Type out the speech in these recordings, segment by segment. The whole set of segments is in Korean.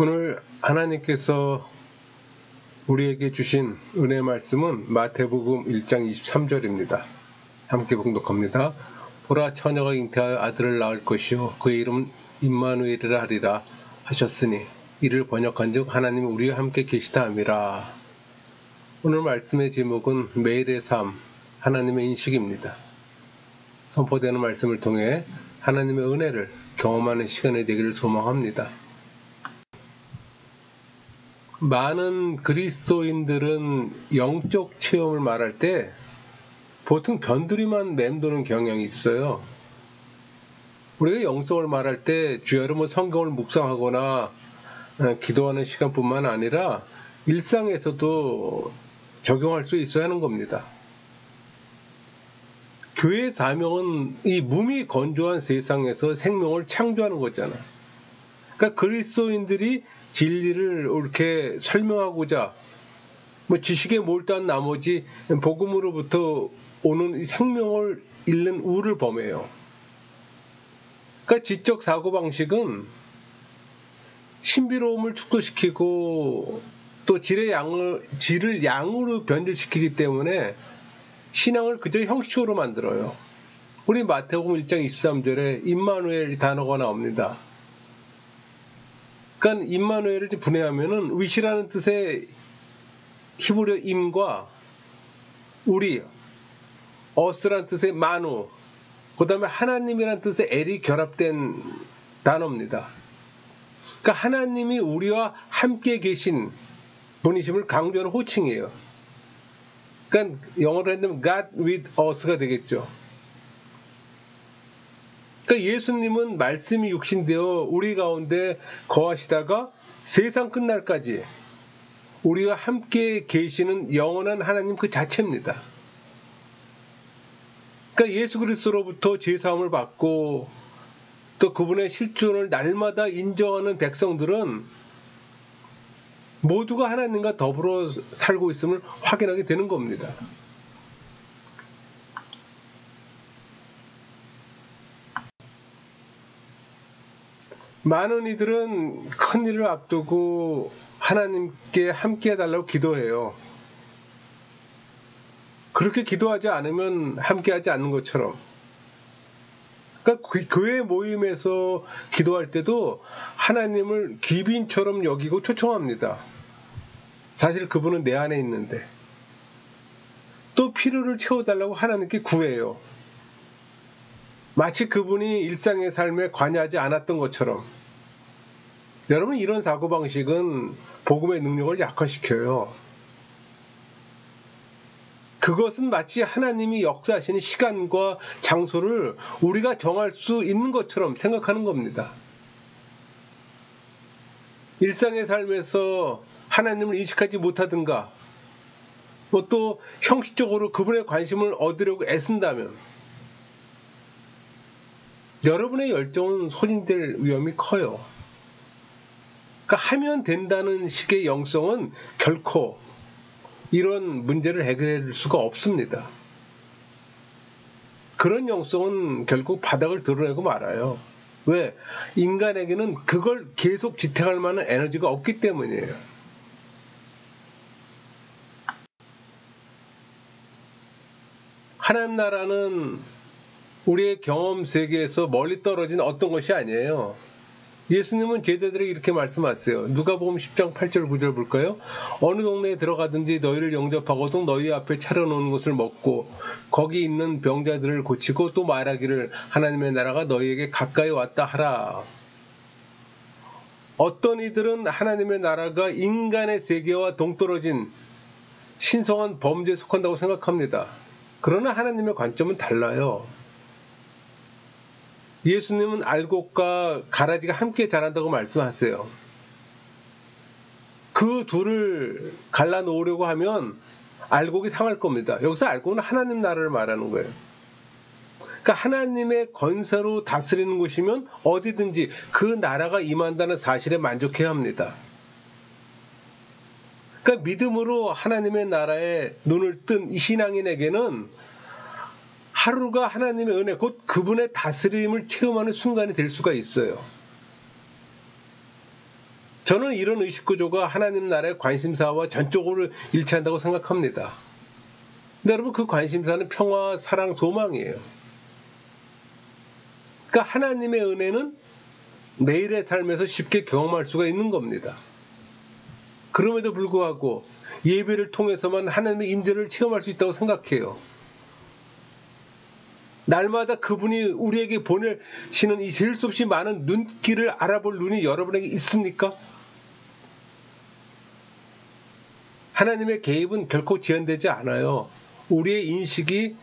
오늘 하나님께서 우리에게 주신 은혜의 말씀은 마태복음 1장 23절입니다. 함께 봉독합니다. 보라, 처녀가 잉태하여 아들을 낳을 것이요 그의 이름은 임마누엘이라 하리라 하셨으니 이를 번역한즉 하나님이 우리와 함께 계시다 함이라. 오늘 말씀의 제목은 매일의 삶, 하나님의 인식입니다. 선포되는 말씀을 통해 하나님의 은혜를 경험하는 시간이 되기를 소망합니다. 많은 그리스도인들은 영적 체험을 말할 때 보통 변두리만 맴도는 경향이 있어요. 우리가 영성을 말할 때 주야로 성경을 묵상하거나 기도하는 시간뿐만 아니라 일상에서도 적용할 수 있어야 하는 겁니다. 교회의 사명은 이 몸이 건조한 세상에서 생명을 창조하는 거잖아. 그러니까 그리스도인들이 진리를 옳게 설명하고자 지식에 몰두한 나머지 복음으로부터 오는 이 생명을 잃는 우를 범해요. 그러니까 지적 사고방식은 신비로움을 축소시키고 또 질을 양으로 변질시키기 때문에 신앙을 그저 형식적으로 만들어요. 우리 마태복음 1장 23절에 임마누엘 단어가 나옵니다. 그러니까 임마누엘을 분해하면은 위시라는 뜻의 히브리어 임과 우리, 어스라는 뜻의 마누, 그 다음에 하나님이라는 뜻의 엘이 결합된 단어입니다. 그러니까 하나님이 우리와 함께 계신 분이심을 강조하는 호칭이에요. 그러니까 영어로 한다면 God with us가 되겠죠. 그러니까 예수님은 말씀이 육신되어 우리 가운데 거하시다가 세상 끝날까지 우리와 함께 계시는 영원한 하나님 그 자체입니다. 그러니까 예수 그리스도로부터 죄사함을 받고 또 그분의 실존을 날마다 인정하는 백성들은 모두가 하나님과 더불어 살고 있음을 확인하게 되는 겁니다. 많은 이들은 큰 일을 앞두고 하나님께 함께 해달라고 기도해요. 그렇게 기도하지 않으면 함께 하지 않는 것처럼. 그러니까 교회 모임에서 기도할 때도 하나님을 귀빈처럼 여기고 초청합니다. 사실 그분은 내 안에 있는데. 또 필요를 채워달라고 하나님께 구해요. 마치 그분이 일상의 삶에 관여하지 않았던 것처럼. 여러분, 이런 사고방식은 복음의 능력을 약화시켜요. 그것은 마치 하나님이 역사하시는 시간과 장소를 우리가 정할 수 있는 것처럼 생각하는 겁니다. 일상의 삶에서 하나님을 인식하지 못하든가 또 형식적으로 그분의 관심을 얻으려고 애쓴다면 여러분의 열정은 소진될 위험이 커요. 그러니까 하면 된다는 식의 영성은 결코 이런 문제를 해결해 줄 수가 없습니다. 그런 영성은 결국 바닥을 드러내고 말아요. 왜? 인간에게는 그걸 계속 지탱할 만한 에너지가 없기 때문이에요. 하나님 나라는 우리의 경험 세계에서 멀리 떨어진 어떤 것이 아니에요. 예수님은 제자들에게 이렇게 말씀하세요. 누가복음 10장 8절 9절 볼까요? 어느 동네에 들어가든지 너희를 영접하고도 너희 앞에 차려놓은 것을 먹고 거기 있는 병자들을 고치고 또 말하기를 하나님의 나라가 너희에게 가까이 왔다 하라. 어떤 이들은 하나님의 나라가 인간의 세계와 동떨어진 신성한 범죄에 속한다고 생각합니다. 그러나 하나님의 관점은 달라요. 예수님은 알곡과 가라지가 함께 자란다고 말씀하세요. 그 둘을 갈라놓으려고 하면 알곡이 상할 겁니다. 여기서 알곡은 하나님 나라를 말하는 거예요. 그러니까 하나님의 권세로 다스리는 곳이면 어디든지 그 나라가 임한다는 사실에 만족해야 합니다. 그러니까 믿음으로 하나님의 나라에 눈을 뜬 이 신앙인에게는 하루가 하나님의 은혜, 곧 그분의 다스림을 체험하는 순간이 될 수가 있어요. 저는 이런 의식구조가 하나님 나라의 관심사와 전적으로 일치한다고 생각합니다. 근데 여러분, 그 관심사는 평화, 사랑, 소망이에요. 그러니까 하나님의 은혜는 매일의 삶에서 쉽게 경험할 수가 있는 겁니다. 그럼에도 불구하고 예배를 통해서만 하나님의 임재를 체험할 수 있다고 생각해요. 날마다 그분이 우리에게 보내시는 이 셀 수 없이 많은 눈길을 알아볼 눈이 여러분에게 있습니까? 하나님의 개입은 결코 제한되지 않아요. 우리의 인식이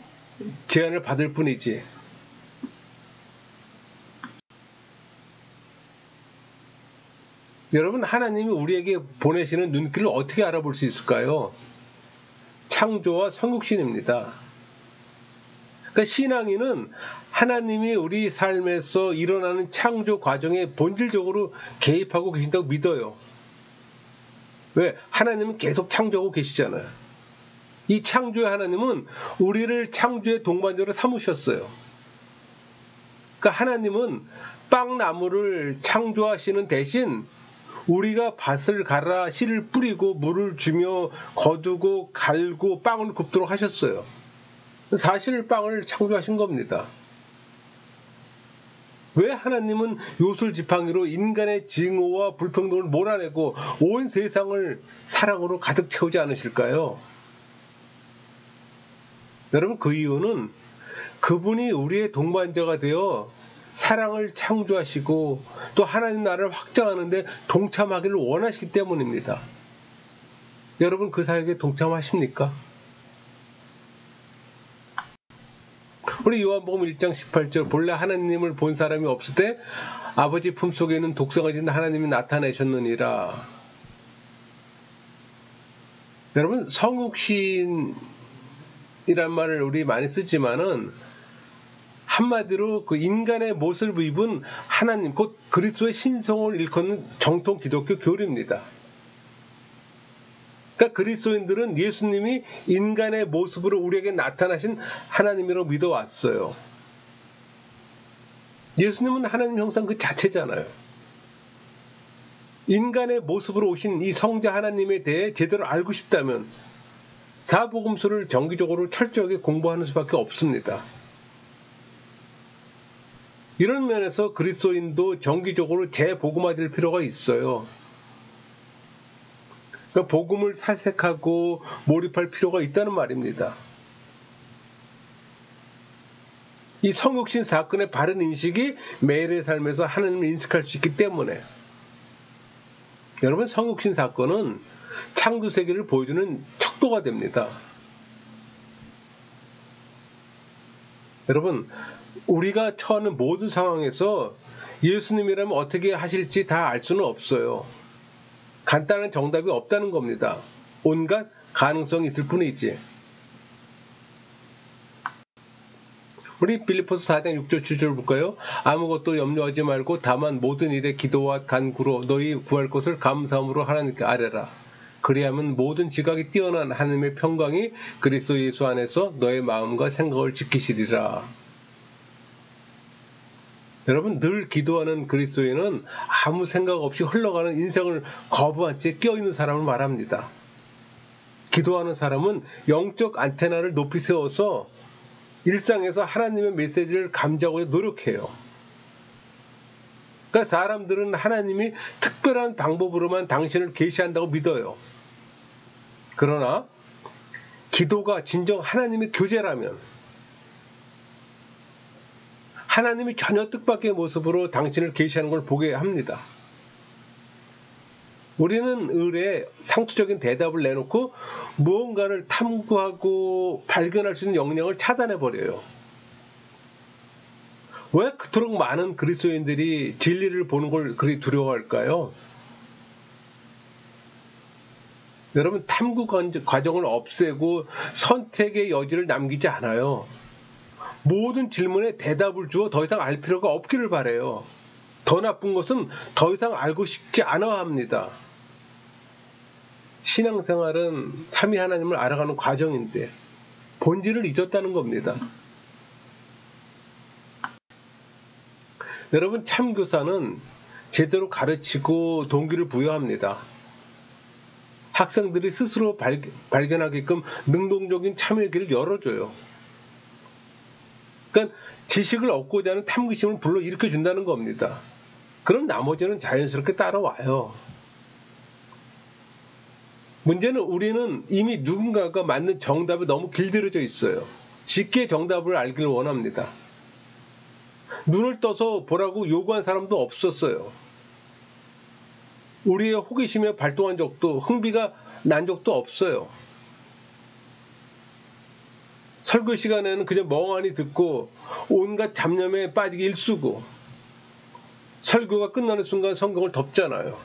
제한을 받을 뿐이지. 여러분, 하나님이 우리에게 보내시는 눈길을 어떻게 알아볼 수 있을까요? 창조와 성육신입니다. 그러니까 신앙인은 하나님이 우리 삶에서 일어나는 창조 과정에 본질적으로 개입하고 계신다고 믿어요. 왜? 하나님은 계속 창조하고 계시잖아요. 이 창조의 하나님은 우리를 창조의 동반자로 삼으셨어요. 그러니까 하나님은 빵나무를 창조하시는 대신 우리가 밭을 갈아 씨를 뿌리고 물을 주며 거두고 갈고 빵을 굽도록 하셨어요. 사실 빵을 창조하신 겁니다. 왜 하나님은 요술지팡이로 인간의 증오와 불평등을 몰아내고 온 세상을 사랑으로 가득 채우지 않으실까요? 여러분, 그 이유는 그분이 우리의 동반자가 되어 사랑을 창조하시고 또 하나님 나라를 확장하는데 동참하기를 원하시기 때문입니다. 여러분, 그 사역에 동참하십니까? 우리 요한복음 1장 18절, 본래 하나님을 본 사람이 없을 때 아버지 품속에 있는 독생하신 하나님이 나타내셨느니라. 여러분, 성육신이란 말을 우리 많이 쓰지만은 한마디로 그 인간의 모습을 입은 하나님, 곧 그리스도의 신성을 일컫는 정통 기독교 교리입니다. 그러니까 그리스도인들은 예수님이 인간의 모습으로 우리에게 나타나신 하나님이라고 믿어왔어요. 예수님은 하나님 형상 그 자체잖아요. 인간의 모습으로 오신 이 성자 하나님에 대해 제대로 알고 싶다면 사복음서를 정기적으로 철저하게 공부하는 수밖에 없습니다. 이런 면에서 그리스도인도 정기적으로 재복음화될 필요가 있어요. 그러니까 복음을 사색하고 몰입할 필요가 있다는 말입니다. 이 성육신 사건의 바른 인식이 매일의 삶에서 하나님을 인식할 수 있기 때문에, 여러분, 성육신 사건은 창조 세계를 보여주는 척도가 됩니다. 여러분, 우리가 처하는 모든 상황에서 예수님이라면 어떻게 하실지 다 알 수는 없어요. 간단한 정답이 없다는 겁니다. 온갖 가능성이 있을 뿐이지. 우리 빌립보서 4장 6절 7절 볼까요? 아무것도 염려하지 말고 다만 모든 일에 기도와 간구로 너희 구할 것을 감사함으로 하나님께 아뢰라. 그리하면 모든 지각이 뛰어난 하나님의 평강이 그리스도 예수 안에서 너의 마음과 생각을 지키시리라. 여러분, 늘 기도하는 그리스도인은 아무 생각 없이 흘러가는 인생을 거부한 채 끼어있는 사람을 말합니다. 기도하는 사람은 영적 안테나를 높이 세워서 일상에서 하나님의 메시지를 감지하고 노력해요. 그러니까 사람들은 하나님이 특별한 방법으로만 당신을 계시한다고 믿어요. 그러나 기도가 진정 하나님의 교제라면 하나님이 전혀 뜻밖의 모습으로 당신을 계시하는 걸 보게 합니다. 우리는 의뢰에 상투적인 대답을 내놓고 무언가를 탐구하고 발견할 수 있는 역량을 차단해버려요. 왜 그토록 많은 그리스도인들이 진리를 보는 걸 그리 두려워할까요? 여러분, 탐구 과정을 없애고 선택의 여지를 남기지 않아요. 모든 질문에 대답을 주어 더 이상 알 필요가 없기를 바라요. 더 나쁜 것은 더 이상 알고 싶지 않아 합니다. 신앙생활은 삼위 하나님을 알아가는 과정인데 본질을 잊었다는 겁니다. 여러분, 참교사는 제대로 가르치고 동기를 부여합니다. 학생들이 스스로 발견하게끔 능동적인 참여의 길을 열어줘요. 그러니까 지식을 얻고자 하는 탐구심을 불러일으켜 준다는 겁니다. 그럼 나머지는 자연스럽게 따라와요. 문제는 우리는 이미 누군가가 맞는 정답에 너무 길들여져 있어요. 쉽게 정답을 알기를 원합니다. 눈을 떠서 보라고 요구한 사람도 없었어요. 우리의 호기심에 발동한 적도, 흥미가 난 적도 없어요. 설교 시간에는 그저 멍하니 듣고 온갖 잡념에 빠지기 일쑤고, 설교가 끝나는 순간 성경을 덮잖아요.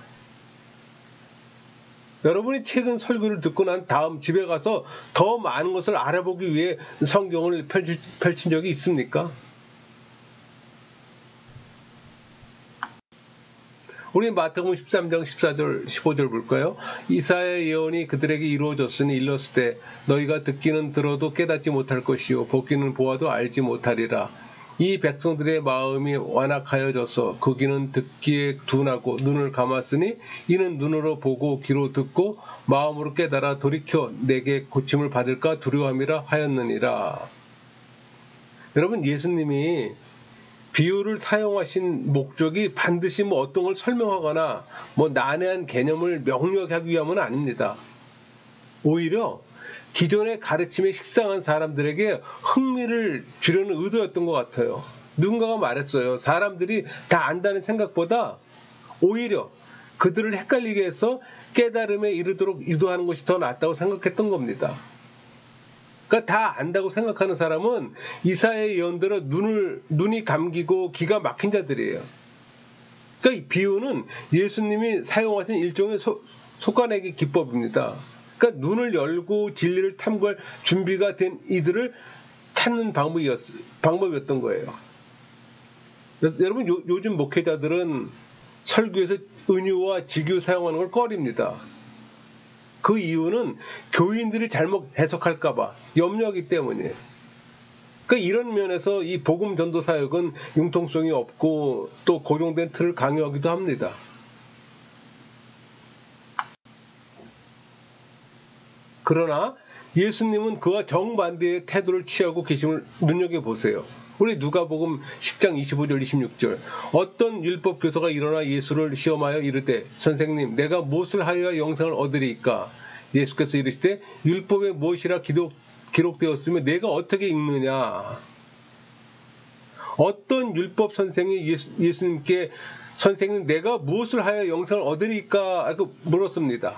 여러분이 최근 설교를 듣고 난 다음 집에 가서 더 많은 것을 알아보기 위해 성경을 펼친 적이 있습니까? 우리 마태복음 13장 14절 15절 볼까요? 이사야의 예언이 그들에게 이루어졌으니 일렀으되 너희가 듣기는 들어도 깨닫지 못할 것이요 보기는 보아도 알지 못하리라. 이 백성들의 마음이 완악하여져서 그 귀는 듣기에 둔하고 눈을 감았으니 이는 눈으로 보고 귀로 듣고 마음으로 깨달아 돌이켜 내게 고침을 받을까 두려워함이라 하였느니라. 여러분, 예수님이 비유를 사용하신 목적이 반드시 어떤 걸 설명하거나 난해한 개념을 명료하기 위함은 아닙니다. 오히려 기존의 가르침에 식상한 사람들에게 흥미를 주려는 의도였던 것 같아요. 누군가가 말했어요. 사람들이 다 안다는 생각보다 오히려 그들을 헷갈리게 해서 깨달음에 이르도록 유도하는 것이 더 낫다고 생각했던 겁니다. 그러니까 다 안다고 생각하는 사람은 이사야의 예언대로 눈이 감기고 귀가 막힌 자들이에요. 그러니까 이 비유는 예수님이 사용하신 일종의 속아내기 기법입니다. 그러니까 눈을 열고 진리를 탐구할 준비가 된 이들을 찾는 방법이었던 거예요. 여러분, 요즘 목회자들은 설교에서 은유와 직유 사용하는 걸 꺼립니다. 그 이유는 교인들이 잘못 해석할까봐 염려하기 때문이에요. 그러니까 이런 면에서 이 복음 전도 사역은 융통성이 없고 또 고정된 틀을 강요하기도 합니다. 그러나 예수님은 그와 정반대의 태도를 취하고 계심을 눈여겨보세요. 우리 누가복음 10장 25절 26절 어떤 율법 교사가 일어나 예수를 시험하여 이르되 선생님 내가 무엇을 하여야 영생을 얻으리이까? 예수께서 이르시되 율법에 무엇이라 기록되었으며 내가 어떻게 읽느냐? 어떤 율법 선생이 예수님께 선생님 내가 무엇을 하여야 영생을 얻으리이까? 하고 물었습니다.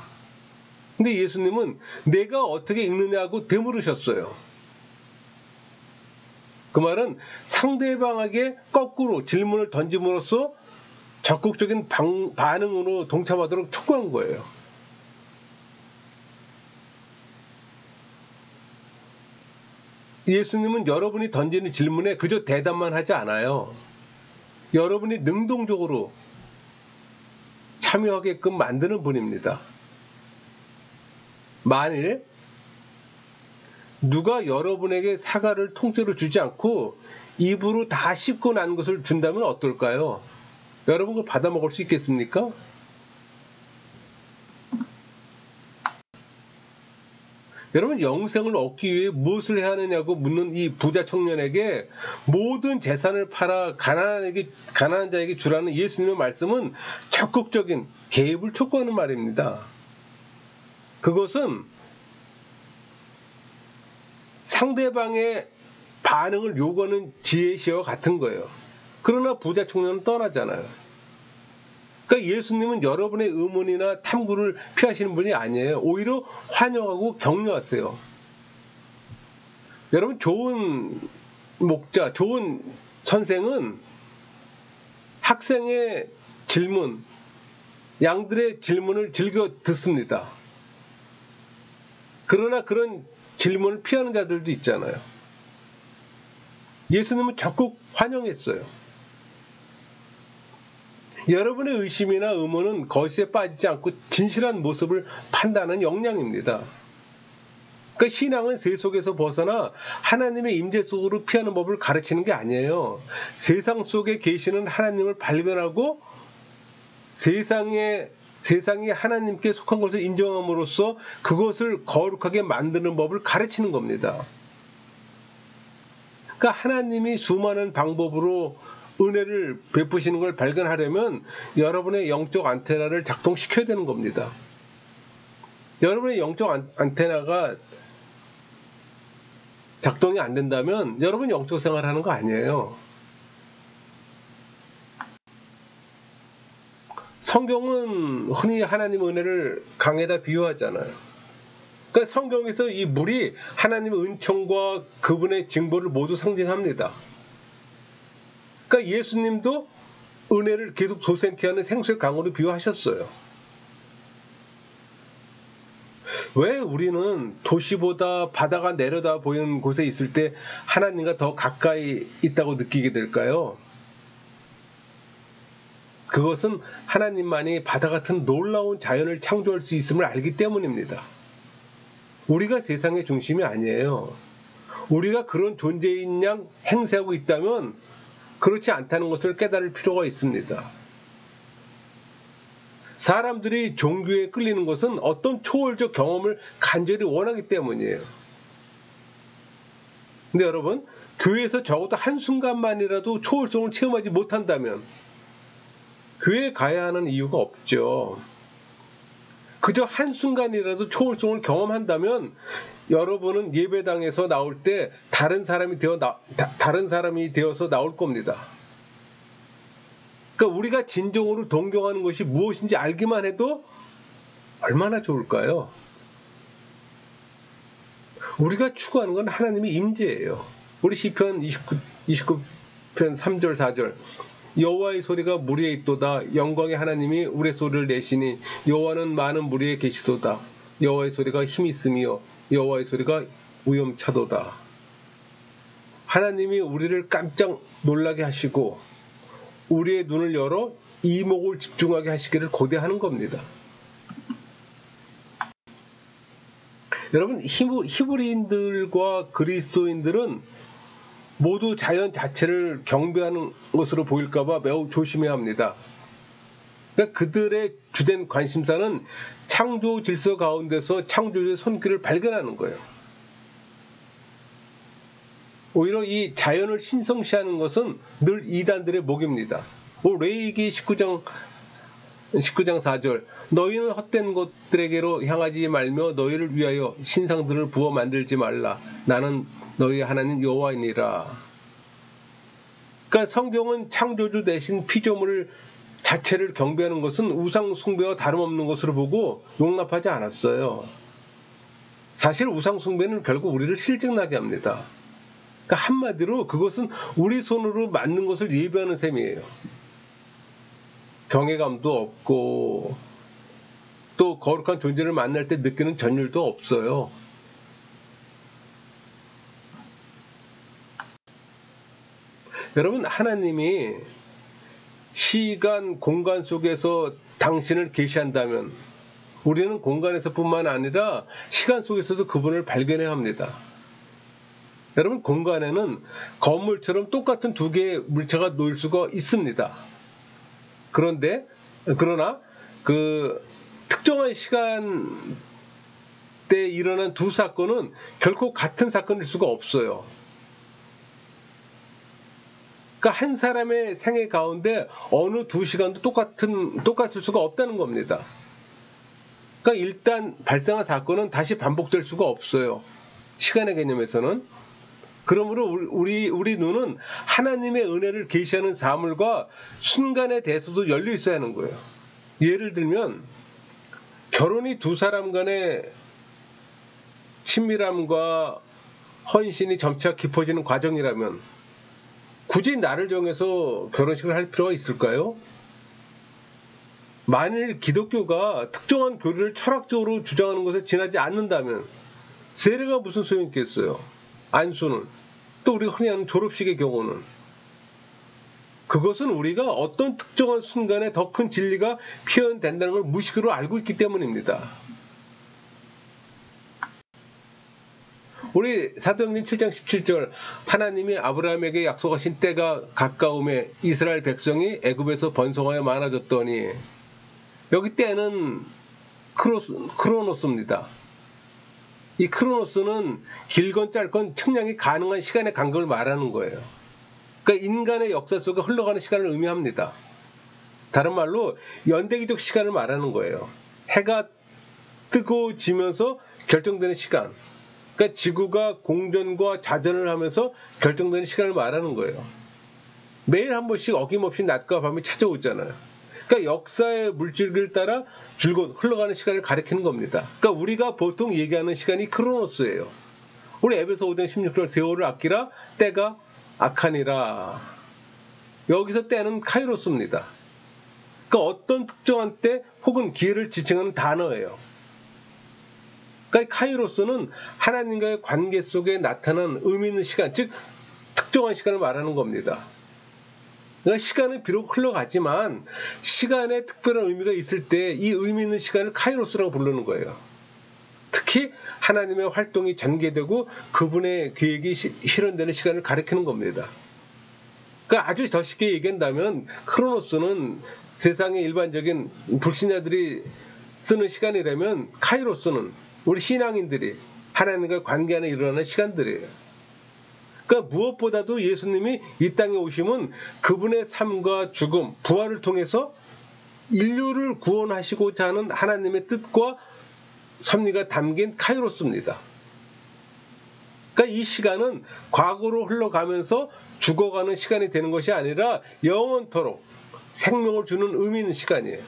근데 예수님은 내가 어떻게 읽느냐고 되물으셨어요. 그 말은 상대방에게 거꾸로 질문을 던짐으로써 적극적인 반응으로 동참하도록 촉구한 거예요. 예수님은 여러분이 던지는 질문에 그저 대답만 하지 않아요. 여러분이 능동적으로 참여하게끔 만드는 분입니다. 만일 누가 여러분에게 사과를 통째로 주지 않고 입으로 다 씹고 난 것을 준다면 어떨까요? 여러분 그거 받아 먹을 수 있겠습니까? 여러분 영생을 얻기 위해 무엇을 해야 하느냐고 묻는 이 부자 청년에게 모든 재산을 팔아 가난한 자에게 주라는 예수님의 말씀은 적극적인 개입을 촉구하는 말입니다. 그것은 상대방의 반응을 요구하는 지혜시와 같은 거예요. 그러나 부자 청년은 떠나잖아요. 그러니까 예수님은 여러분의 의문이나 탐구를 피하시는 분이 아니에요. 오히려 환영하고 격려하세요. 여러분 좋은 목자, 좋은 선생은 학생의 질문, 양들의 질문을 즐겨 듣습니다. 그러나 그런 질문을 피하는 자들도 있잖아요. 예수님은 적극 환영했어요. 여러분의 의심이나 의문은 거시에 빠지지 않고 진실한 모습을 판단하는 역량입니다. 그러니까 신앙은 세속에서 벗어나 하나님의 임재 속으로 피하는 법을 가르치는 게 아니에요. 세상 속에 계시는 하나님을 발견하고 세상이 하나님께 속한 것을 인정함으로써 그것을 거룩하게 만드는 법을 가르치는 겁니다. 그러니까 하나님이 수많은 방법으로 은혜를 베푸시는 걸 발견하려면 여러분의 영적 안테나를 작동시켜야 되는 겁니다. 여러분의 영적 안테나가 작동이 안 된다면 여러분 영적 생활하는 거 아니에요. 성경은 흔히 하나님의 은혜를 강에다 비유하잖아요. 그러니까 성경에서 이 물이 하나님의 은총과 그분의 징벌을 모두 상징합니다. 그러니까 예수님도 은혜를 계속 솟게 하는 생수의 강으로 비유하셨어요. 왜 우리는 도시보다 바다가 내려다 보이는 곳에 있을 때 하나님과 더 가까이 있다고 느끼게 될까요? 그것은 하나님만이 바다 같은 놀라운 자연을 창조할 수 있음을 알기 때문입니다. 우리가 세상의 중심이 아니에요. 우리가 그런 존재인 양 행세하고 있다면 그렇지 않다는 것을 깨달을 필요가 있습니다. 사람들이 종교에 끌리는 것은 어떤 초월적 경험을 간절히 원하기 때문이에요. 근데 여러분, 교회에서 적어도 한순간만이라도 초월성을 체험하지 못한다면 교회에 가야 하는 이유가 없죠. 그저 한순간이라도 초월성을 경험한다면 여러분은 예배당에서 나올 때 다른 사람이 되어서 나올 겁니다. 그러니까 우리가 진정으로 동경하는 것이 무엇인지 알기만 해도 얼마나 좋을까요? 우리가 추구하는 건 하나님의 임재예요. 우리 시편 29편 3절 4절 여호와의 소리가 무리에 있도다. 영광의 하나님이 우레소리를 내시니 여호와는 많은 무리에 계시도다. 여호와의 소리가 힘이 있으며 여호와의 소리가 위엄차도다. 하나님이 우리를 깜짝 놀라게 하시고 우리의 눈을 열어 이목을 집중하게 하시기를 고대하는 겁니다. 여러분, 히브리인들과 그리스도인들은 모두 자연 자체를 경배하는 것으로 보일까봐 매우 조심해야 합니다. 그러니까 그들의 주된 관심사는 창조 질서 가운데서 창조주의 손길을 발견하는 거예요. 오히려 이 자연을 신성시하는 것은 늘 이단들의 목입니다. 레위기 19장 4절 너희는 헛된 것들에게로 향하지 말며 너희를 위하여 신상들을 부어 만들지 말라. 나는 너희 하나님 여호와이니라. 그러니까 성경은 창조주 대신 피조물 자체를 경배하는 것은 우상 숭배와 다름없는 것으로 보고 용납하지 않았어요. 사실 우상 숭배는 결국 우리를 실증나게 합니다. 그러니까 한마디로 그것은 우리 손으로 만든 것을 예배하는 셈이에요. 경외감도 없고 또 거룩한 존재를 만날 때 느끼는 전율도 없어요. 여러분, 하나님이 시간, 공간 속에서 당신을 계시한다면 우리는 공간에서뿐만 아니라 시간 속에서도 그분을 발견해야 합니다. 여러분, 공간에는 건물처럼 똑같은 두 개의 물체가 놓일 수가 있습니다. 그러나 그 특정한 시간대에 일어난 두 사건은 결코 같은 사건일 수가 없어요. 그러니까 한 사람의 생애 가운데 어느 두 시간도 똑같을 수가 없다는 겁니다. 그러니까 일단 발생한 사건은 다시 반복될 수가 없어요. 시간의 개념에서는. 그러므로 우리 눈은 하나님의 은혜를 계시하는 사물과 순간에 대해서도 열려 있어야 하는 거예요. 예를 들면 결혼이 두 사람 간의 친밀함과 헌신이 점차 깊어지는 과정이라면 굳이 날을 정해서 결혼식을 할 필요가 있을까요? 만일 기독교가 특정한 교리를 철학적으로 주장하는 것에 지나지 않는다면 세례가 무슨 소용이 있겠어요? 안수는, 또 우리가 흔히 하는 졸업식의 경우는, 그것은 우리가 어떤 특정한 순간에 더 큰 진리가 표현된다는 걸 무식으로 알고 있기 때문입니다. 우리 사도행전 7장 17절 하나님이 아브라함에게 약속하신 때가 가까움에 이스라엘 백성이 애굽에서 번성하여 많아졌더니 여기 때는 크로노스입니다. 이 크로노스는 길건 짧건 측량이 가능한 시간의 간격을 말하는 거예요. 그러니까 인간의 역사 속에 흘러가는 시간을 의미합니다. 다른 말로 연대기적 시간을 말하는 거예요. 해가 뜨거워지면서 결정되는 시간. 그러니까 지구가 공전과 자전을 하면서 결정되는 시간을 말하는 거예요. 매일 한 번씩 어김없이 낮과 밤이 찾아오잖아요. 그러니까 역사의 물줄기를 따라 줄곧 흘러가는 시간을 가리키는 겁니다. 그러니까 우리가 보통 얘기하는 시간이 크로노스예요. 우리 에베소 5장 16절 세월을 아끼라 때가 악하니라. 여기서 때는 카이로스입니다. 그러니까 어떤 특정한 때 혹은 기회를 지칭하는 단어예요. 그러니까 카이로스는 하나님과의 관계 속에 나타난 의미 있는 시간, 즉 특정한 시간을 말하는 겁니다. 그러니까 시간은 비록 흘러가지만 시간에 특별한 의미가 있을 때 이 의미 있는 시간을 카이로스라고 부르는 거예요. 특히 하나님의 활동이 전개되고 그분의 계획이 실현되는 시간을 가리키는 겁니다. 그러니까 아주 더 쉽게 얘기한다면 크로노스는 세상의 일반적인 불신자들이 쓰는 시간이라면 카이로스는 우리 신앙인들이 하나님과 관계 안에 일어나는 시간들이에요. 그러니까 무엇보다도 예수님이 이 땅에 오심은 그분의 삶과 죽음, 부활을 통해서 인류를 구원하시고자 하는 하나님의 뜻과 섭리가 담긴 카이로스입니다. 그러니까 이 시간은 과거로 흘러가면서 죽어가는 시간이 되는 것이 아니라 영원토록 생명을 주는 의미 있는 시간이에요.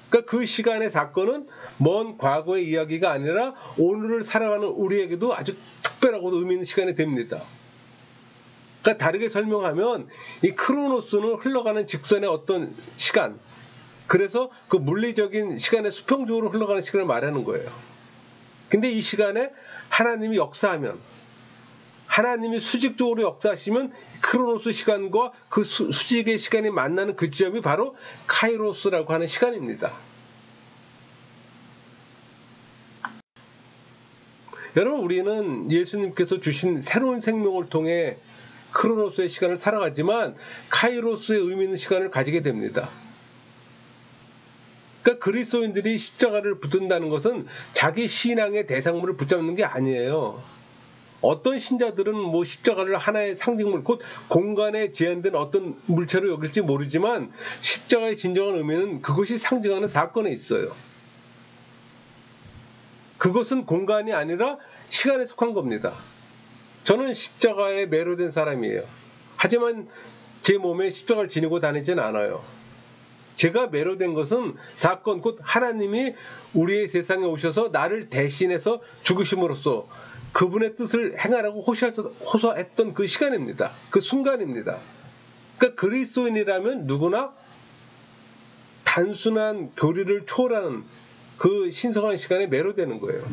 그러니까 그 시간의 사건은 먼 과거의 이야기가 아니라 오늘을 살아가는 우리에게도 아주 특별하고도 의미 있는 시간이 됩니다. 그러니까 다르게 설명하면 이 크로노스는 흘러가는 직선의 어떤 시간, 그래서 그 물리적인 시간의 수평적으로 흘러가는 시간을 말하는 거예요. 근데 이 시간에 하나님이 역사하면, 하나님이 수직적으로 역사하시면 크로노스 시간과 그 수직의 시간이 만나는 그 지점이 바로 카이로스라고 하는 시간입니다. 여러분, 우리는 예수님께서 주신 새로운 생명을 통해 크로노스의 시간을 살아가지만 카이로스의 의미 있는 시간을 가지게 됩니다. 그러니까 그리스도인들이 십자가를 붙든다는 것은 자기 신앙의 대상물을 붙잡는 게 아니에요. 어떤 신자들은 뭐 십자가를 하나의 상징물, 곧 공간에 제한된 어떤 물체로 여길지 모르지만 십자가의 진정한 의미는 그것이 상징하는 사건에 있어요. 그것은 공간이 아니라 시간에 속한 겁니다. 저는 십자가에 매료된 사람이에요. 하지만 제 몸에 십자가를 지니고 다니진 않아요. 제가 매료된 것은 사건, 곧 하나님이 우리의 세상에 오셔서 나를 대신해서 죽으심으로써 그분의 뜻을 행하라고 호소했던 그 시간입니다. 그 순간입니다. 그러니까 그리스도인이라면 누구나 단순한 교리를 초월하는 그 신성한 시간에 매료되는 거예요.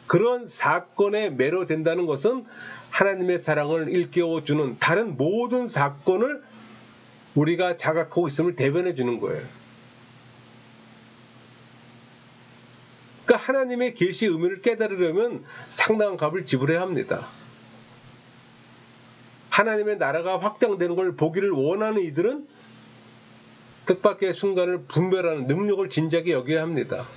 그런 사건에 매료된다는 것은 하나님의 사랑을 일깨워주는 다른 모든 사건을 우리가 자각하고 있음을 대변해 주는 거예요. 그러니까 하나님의 계시의 의미를 깨달으려면 상당한 값을 지불해야 합니다. 하나님의 나라가 확장되는 걸 보기를 원하는 이들은 뜻밖의 순간을 분별하는 능력을 진지하게 여겨야 합니다.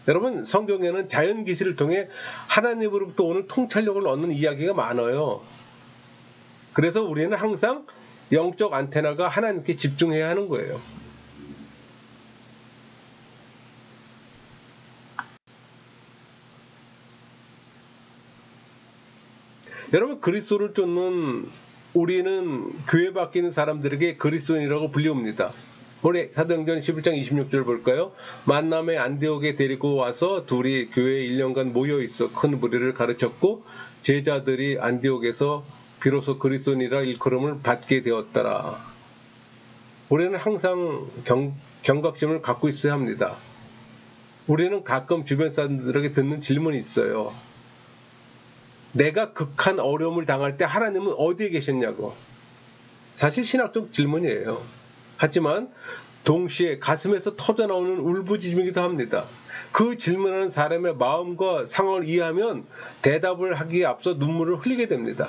여러분, 성경에는 자연 계시를 통해 하나님으로부터 오는 통찰력을 얻는 이야기가 많아요. 그래서 우리는 항상 영적 안테나가 하나님께 집중해야 하는 거예요. 여러분, 그리스도를 쫓는 우리는 교회 밖에 있는 사람들에게 그리스도인이라고 불리웁니다. 우리 사도행전 11장 26절 볼까요? 만남의 안디옥에 데리고 와서 둘이 교회에 1년간 모여있어 큰 무리를 가르쳤고 제자들이 안디옥에서 비로소 그리스도인이라 일컬음을 받게 되었더라. 우리는 항상 경각심을 갖고 있어야 합니다. 우리는 가끔 주변 사람들에게 듣는 질문이 있어요. 내가 극한 어려움을 당할 때 하나님은 어디에 계셨냐고. 사실 신학적 질문이에요. 하지만 동시에 가슴에서 터져나오는 울부짖음이기도 합니다. 그 질문하는 사람의 마음과 상황을 이해하면 대답을 하기에 앞서 눈물을 흘리게 됩니다.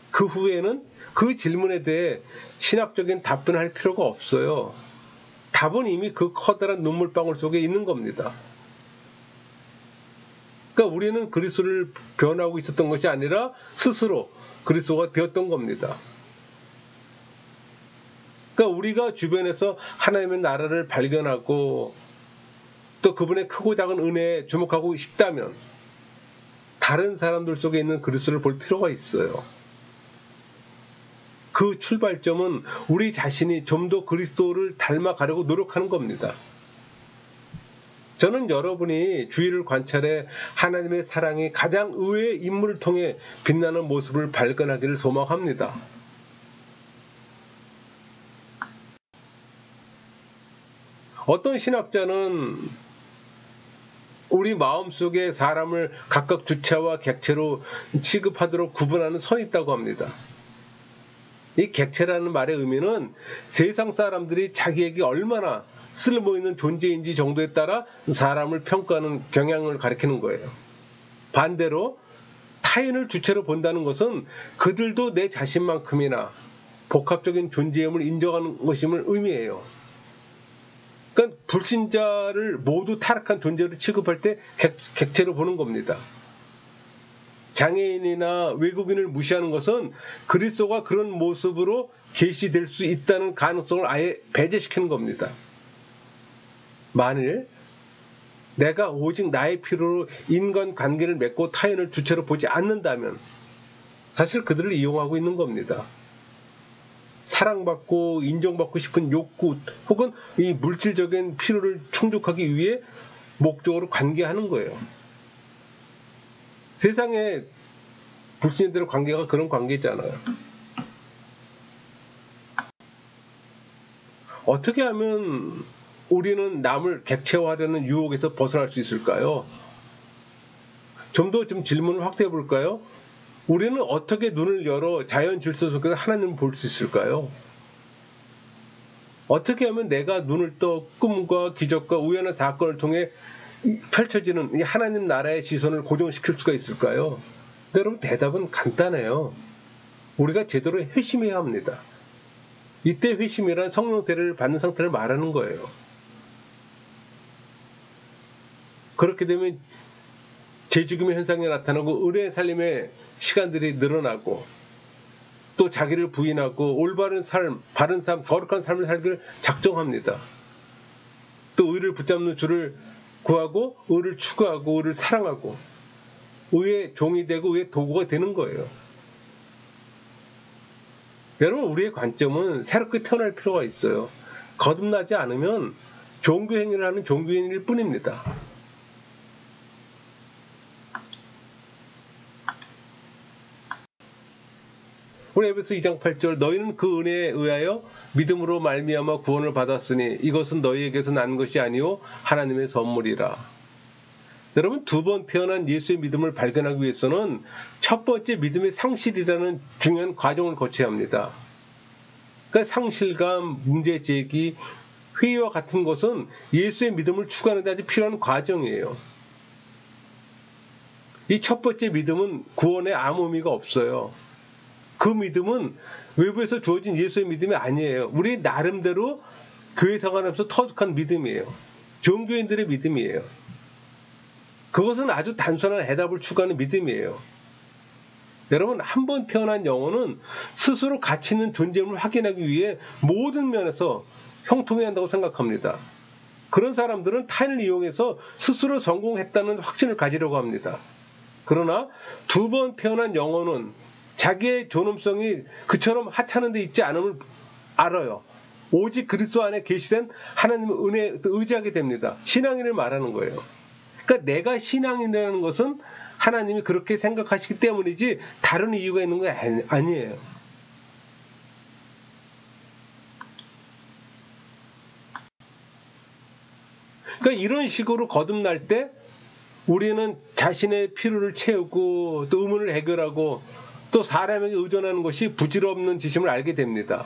그 후에는 그 질문에 대해 신학적인 답변을 할 필요가 없어요. 답은 이미 그 커다란 눈물방울 속에 있는 겁니다. 그러니까 우리는 그리스도를 변하고 있었던 것이 아니라 스스로 그리스도가 되었던 겁니다. 그러니까 우리가 주변에서 하나님의 나라를 발견하고 또 그분의 크고 작은 은혜에 주목하고 싶다면 다른 사람들 속에 있는 그리스도를 볼 필요가 있어요. 그 출발점은 우리 자신이 좀 더 그리스도를 닮아가려고 노력하는 겁니다. 저는 여러분이 주위를 관찰해 하나님의 사랑이 가장 의외의 인물을 통해 빛나는 모습을 발견하기를 소망합니다. 어떤 신학자는 우리 마음속에 사람을 각각 주체와 객체로 취급하도록 구분하는 선이 있다고 합니다. 이 객체라는 말의 의미는 세상 사람들이 자기에게 얼마나 쓸모있는 존재인지 정도에 따라 사람을 평가하는 경향을 가리키는 거예요. 반대로 타인을 주체로 본다는 것은 그들도 내 자신만큼이나 복합적인 존재임을 인정하는 것임을 의미해요. 그러니까 불신자를 모두 타락한 존재로 취급할 때 객체로 보는 겁니다. 장애인이나 외국인을 무시하는 것은 그리스도가 그런 모습으로 계시될 수 있다는 가능성을 아예 배제시키는 겁니다. 만일 내가 오직 나의 필요로 인간관계를 맺고 타인을 주체로 보지 않는다면 사실 그들을 이용하고 있는 겁니다. 사랑받고 인정받고 싶은 욕구 혹은 이 물질적인 필요를 충족하기 위해 목적으로 관계하는 거예요. 세상에 불신자들의 관계가 그런 관계잖아요. 어떻게 하면 우리는 남을 객체화하려는 유혹에서 벗어날 수 있을까요? 좀 더 질문을 확대해 볼까요? 우리는 어떻게 눈을 열어 자연 질서 속에서 하나님을 볼 수 있을까요? 어떻게 하면 내가 눈을 떠 꿈과 기적과 우연한 사건을 통해 펼쳐지는 이 하나님 나라의 시선을 고정시킬 수가 있을까요? 여러분, 대답은 간단해요. 우리가 제대로 회심해야 합니다. 이때 회심이란 성령 세례를 받는 상태를 말하는 거예요. 그렇게 되면 재죽음의 현상이 나타나고 의뢰의 살림의 시간들이 늘어나고 또 자기를 부인하고 올바른 삶, 바른 삶, 거룩한 삶을 살기를 작정합니다. 또 의를 붙잡는 주를 구하고 의를 추구하고 의를 사랑하고 의의 종이 되고 의의 도구가 되는 거예요. 여러분, 우리의 관점은 새롭게 태어날 필요가 있어요. 거듭나지 않으면 종교 행위를 하는 종교인일 뿐입니다. 우리 에베소 2장 8절 너희는 그 은혜에 의하여 믿음으로 말미암아 구원을 받았으니 이것은 너희에게서 난 것이 아니요 하나님의 선물이라. 여러분, 두 번 태어난 예수의 믿음을 발견하기 위해서는 첫 번째 믿음의 상실이라는 중요한 과정을 거쳐야 합니다. 그러니까 상실감, 문제제기, 회의와 같은 것은 예수의 믿음을 추구하는 데 아주 필요한 과정이에요. 이 첫 번째 믿음은 구원에 아무 의미가 없어요. 그 믿음은 외부에서 주어진 예수의 믿음이 아니에요. 우리 나름대로 교회 생활하면서 터득한 믿음이에요. 종교인들의 믿음이에요. 그것은 아주 단순한 해답을 추구하는 믿음이에요. 여러분, 한 번 태어난 영혼은 스스로 가치 있는 존재임을 확인하기 위해 모든 면에서 형통해야 한다고 생각합니다. 그런 사람들은 타인을 이용해서 스스로 성공했다는 확신을 가지려고 합니다. 그러나 두 번 태어난 영혼은 자기의 존엄성이 그처럼 하찮은 데 있지 않음을 알아요. 오직 그리스도 안에 계시된 하나님의 은혜에 의지하게 됩니다. 신앙인을 말하는 거예요. 그러니까 내가 신앙인이라는 것은 하나님이 그렇게 생각하시기 때문이지 다른 이유가 있는 거 아니에요. 그러니까 이런 식으로 거듭날 때 우리는 자신의 필요를 채우고 또 의문을 해결하고 또 사람에게 의존하는 것이 부질없는 짓임을 알게 됩니다.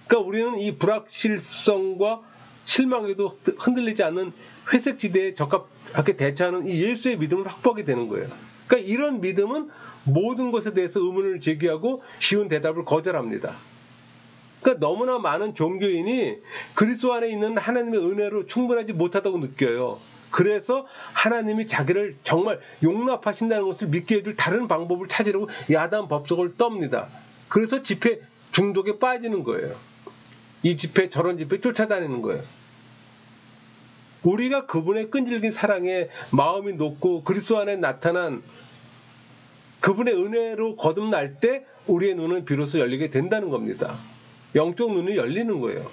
그러니까 우리는 이 불확실성과 실망에도 흔들리지 않는 회색지대에 적합하게 대처하는 이 예수의 믿음을 확보하게 되는 거예요. 그러니까 이런 믿음은 모든 것에 대해서 의문을 제기하고 쉬운 대답을 거절합니다. 그러니까 너무나 많은 종교인이 그리스도 안에 있는 하나님의 은혜로 충분하지 못하다고 느껴요. 그래서 하나님이 자기를 정말 용납하신다는 것을 믿게 해줄 다른 방법을 찾으려고 야단 법석을 떱니다. 그래서 집회 중독에 빠지는 거예요. 이 집회 저런 집회 쫓아다니는 거예요. 우리가 그분의 끈질긴 사랑에 마음이 높고 그리스도 안에 나타난 그분의 은혜로 거듭날 때 우리의 눈은 비로소 열리게 된다는 겁니다. 영적 눈이 열리는 거예요.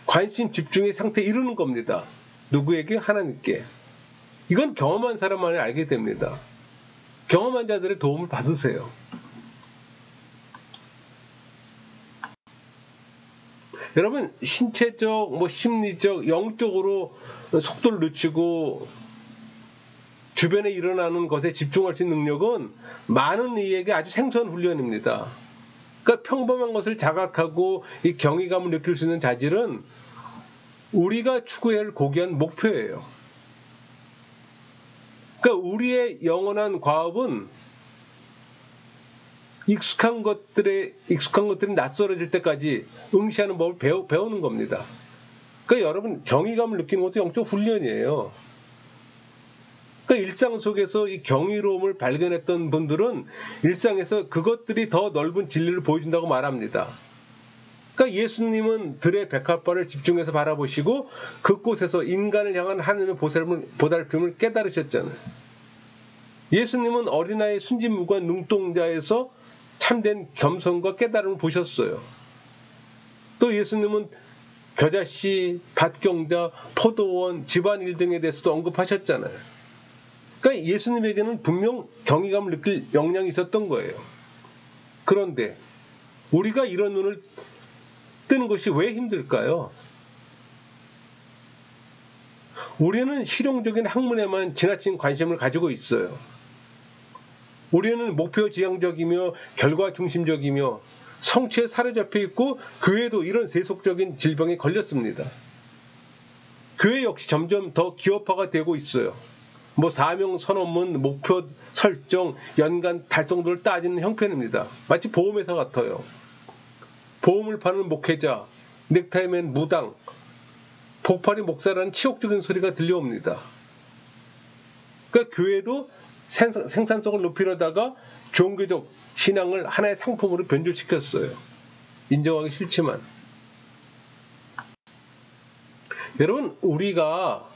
관심 집중의 상태에 이르는 겁니다. 누구에게? 하나님께. 이건 경험한 사람만이 알게 됩니다. 경험한 자들의 도움을 받으세요. 여러분, 신체적, 심리적, 영적으로 속도를 늦추고 주변에 일어나는 것에 집중할 수 있는 능력은 많은 이에게 아주 생소한 훈련입니다. 그러니까 평범한 것을 자각하고 이 경이감을 느낄 수 있는 자질은 우리가 추구해야 할 고귀한 목표예요. 그러니까 우리의 영원한 과업은 익숙한 것들이 낯설어질 때까지 응시하는 법을 배우는 겁니다. 그러니까 여러분, 경이감을 느끼는 것도 영적 훈련이에요. 그러니까 일상 속에서 이 경이로움을 발견했던 분들은 일상에서 그것들이 더 넓은 진리를 보여준다고 말합니다. 그러니까 예수님은 들의 백합화를 집중해서 바라보시고 그곳에서 인간을 향한 하나님의 보살핌을 깨달으셨잖아요. 예수님은 어린아이 순진무구한 눈동자에서 참된 겸손과 깨달음을 보셨어요. 또 예수님은 겨자씨, 밭경자, 포도원, 집안일 등에 대해서도 언급하셨잖아요. 그러니까 예수님에게는 분명 경이감을 느낄 역량이 있었던 거예요. 그런데 우리가 이런 눈을 뜨는 것이 왜 힘들까요? 우리는 실용적인 학문에만 지나친 관심을 가지고 있어요. 우리는 목표 지향적이며 결과 중심적이며 성취에 사로잡혀 있고 교회도 이런 세속적인 질병에 걸렸습니다. 교회 역시 점점 더 기업화가 되고 있어요. 사명 선언문, 목표 설정, 연간 달성도를 따지는 형편입니다. 마치 보험회사 같아요. 보험을 파는 목회자, 넥타이맨 무당, 복파리 목사라는 치욕적인 소리가 들려옵니다. 그러니까 교회도 생산성을 높이려다가 종교적 신앙을 하나의 상품으로 변질시켰어요. 인정하기 싫지만. 여러분, 우리가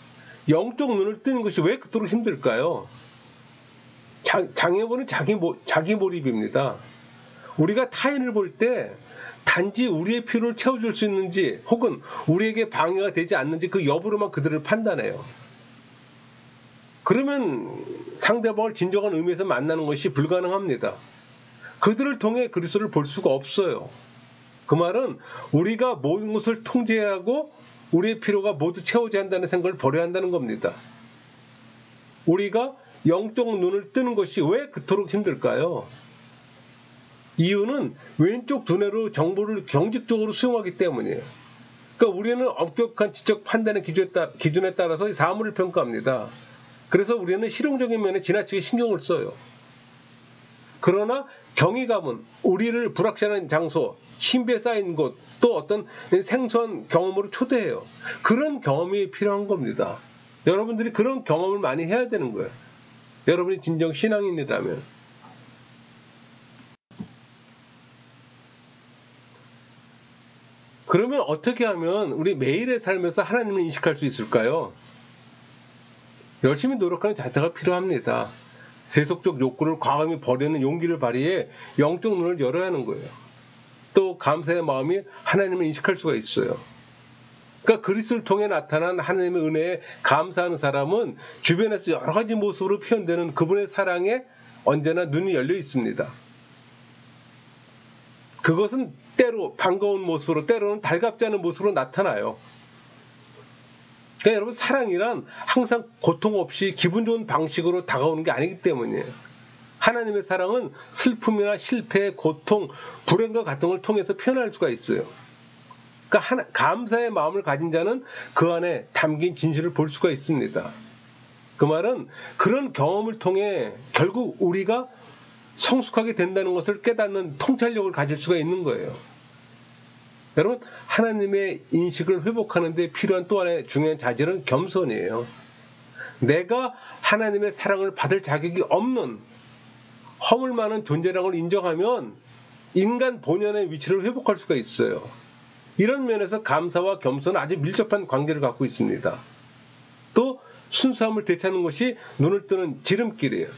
영적 눈을 뜨는 것이 왜 그토록 힘들까요? 장애물은 자기 몰입입니다. 우리가 타인을 볼 때 단지 우리의 필요를 채워줄 수 있는지 혹은 우리에게 방해가 되지 않는지 그 여부로만 그들을 판단해요. 그러면 상대방을 진정한 의미에서 만나는 것이 불가능합니다. 그들을 통해 그리스도를 볼 수가 없어요. 그 말은 우리가 모든 것을 통제해야 하고 우리의 필요가 모두 채워져야 한다는 생각을 버려야 한다는 겁니다. 우리가 영적 눈을 뜨는 것이 왜 그토록 힘들까요? 이유는 왼쪽 두뇌로 정보를 경직적으로 수용하기 때문이에요. 그러니까 우리는 엄격한 지적 판단의 기준에 따라서 사물을 평가합니다. 그래서 우리는 실용적인 면에 지나치게 신경을 써요. 그러나 경이감은 우리를 불확실한 장소, 신비에 쌓인 곳, 또 어떤 생소한 경험으로 초대해요. 그런 경험이 필요한 겁니다. 여러분들이 그런 경험을 많이 해야 되는 거예요. 여러분이 진정 신앙인이라면. 그러면 어떻게 하면 우리 매일의 삶에서 하나님을 인식할 수 있을까요? 열심히 노력하는 자세가 필요합니다. 세속적 욕구를 과감히 버리는 용기를 발휘해 영적 눈을 열어야 하는 거예요. 또 감사의 마음이 하나님을 인식할 수가 있어요. 그러니까 그리스도를 통해 나타난 하나님의 은혜에 감사하는 사람은 주변에서 여러 가지 모습으로 표현되는 그분의 사랑에 언제나 눈이 열려 있습니다. 그것은 때로 반가운 모습으로, 때로는 달갑지 않은 모습으로 나타나요. 그러니까 여러분, 사랑이란 항상 고통 없이 기분 좋은 방식으로 다가오는 게 아니기 때문이에요. 하나님의 사랑은 슬픔이나 실패, 고통, 불행과 같은 걸 통해서 표현할 수가 있어요. 그러니까 감사의 마음을 가진 자는 그 안에 담긴 진실을 볼 수가 있습니다. 그 말은 그런 경험을 통해 결국 우리가 성숙하게 된다는 것을 깨닫는 통찰력을 가질 수가 있는 거예요. 여러분, 하나님의 인식을 회복하는 데 필요한 또 하나의 중요한 자질은 겸손이에요. 내가 하나님의 사랑을 받을 자격이 없는 허물 많은 존재라는 걸 인정하면 인간 본연의 위치를 회복할 수가 있어요. 이런 면에서 감사와 겸손은 아주 밀접한 관계를 갖고 있습니다. 또 순수함을 되찾는 것이 눈을 뜨는 지름길이에요.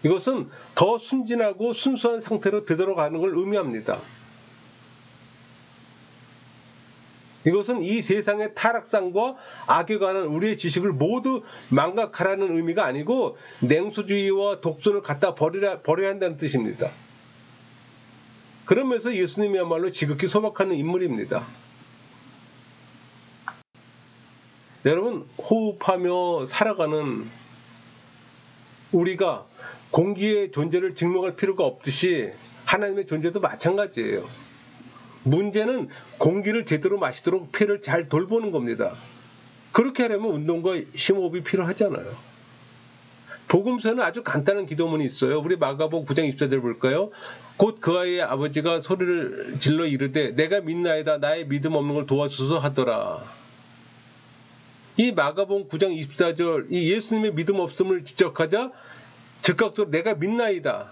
이것은 더 순진하고 순수한 상태로 되돌아가는 걸 의미합니다. 이것은 이 세상의 타락상과 악에 관한 우리의 지식을 모두 망각하라는 의미가 아니고 냉소주의와 독선을 갖다 버려야 한다는 뜻입니다. 그러면서 예수님이야말로 지극히 소박한 인물입니다. 여러분, 호흡하며 살아가는 우리가 공기의 존재를 증명할 필요가 없듯이 하나님의 존재도 마찬가지예요. 문제는 공기를 제대로 마시도록 폐를 잘 돌보는 겁니다. 그렇게 하려면 운동과 심호흡이 필요하잖아요. 복음서에는 아주 간단한 기도문이 있어요. 우리 마가복음 9장 24절 볼까요? 곧 그 아이의 아버지가 소리를 질러 이르되 내가 믿나이다 나의 믿음 없는 걸 도와주소서 하더라. 이 마가복음 9장 24절 이 예수님의 믿음 없음을 지적하자 즉각적으로 내가 믿나이다.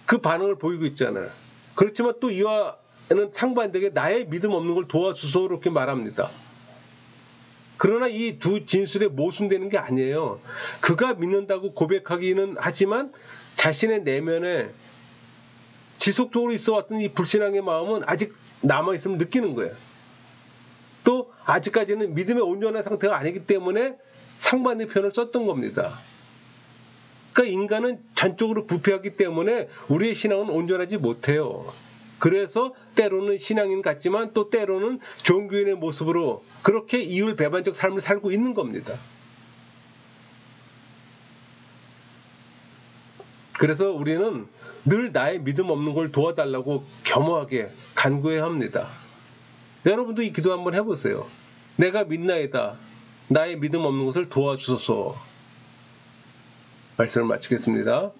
그 반응을 보이고 있잖아요. 그렇지만 또 이와는 상반되게 나의 믿음 없는 걸 도와주소 이렇게 말합니다. 그러나 이 두 진술에 모순되는 게 아니에요. 그가 믿는다고 고백하기는 하지만 자신의 내면에 지속적으로 있어왔던 이 불신앙의 마음은 아직 남아있음을 느끼는 거예요. 또 아직까지는 믿음의 온전한 상태가 아니기 때문에 상반의 표현을 썼던 겁니다. 그러니까 인간은 전적으로 부패하기 때문에 우리의 신앙은 온전하지 못해요. 그래서 때로는 신앙인 같지만 또 때로는 종교인의 모습으로 그렇게 이율배반적 삶을 살고 있는 겁니다. 그래서 우리는 늘 나의 믿음 없는 걸 도와달라고 겸허하게 간구해야 합니다. 여러분도 이 기도 한번 해보세요. 내가 믿나이다. 나의 믿음 없는 것을 도와주소서. 말씀을 마치겠습니다.